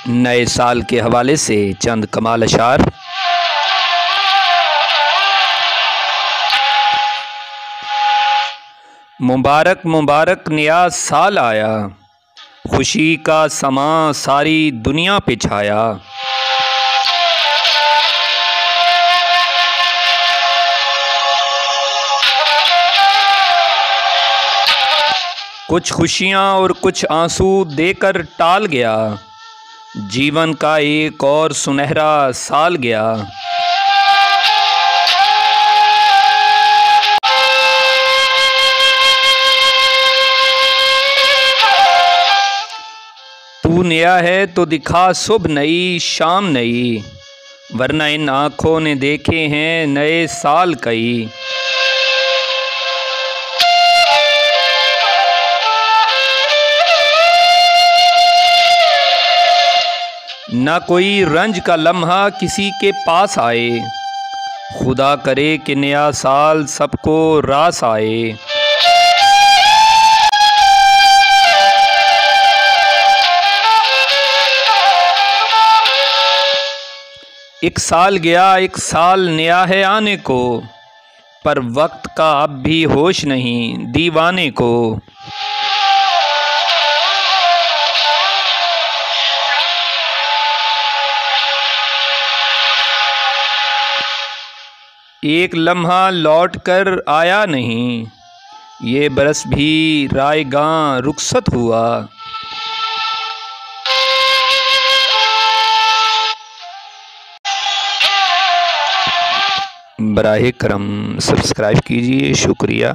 नए साल के हवाले से चंद कमाल अशार। मुबारक मुबारक नया साल आया, खुशी का समा सारी दुनिया पे छाया। कुछ खुशियाँ और कुछ आंसू देकर टाल गया, जीवन का एक और सुनहरा साल गया। तू नया है तो दिखा सुबह नई शाम नई, वरना इन आँखों ने देखे हैं नए साल कई। न कोई रंज का लम्हा किसी के पास आए, खुदा करे कि नया साल सबको रास आए। एक साल गया एक साल नया है आने को, पर वक्त का अब भी होश नहीं दीवाने को। एक लम्हा लौट कर आया नहीं, ये बरस भी रायगां रुखसत हुआ। बराहे करम सब्सक्राइब कीजिए, शुक्रिया।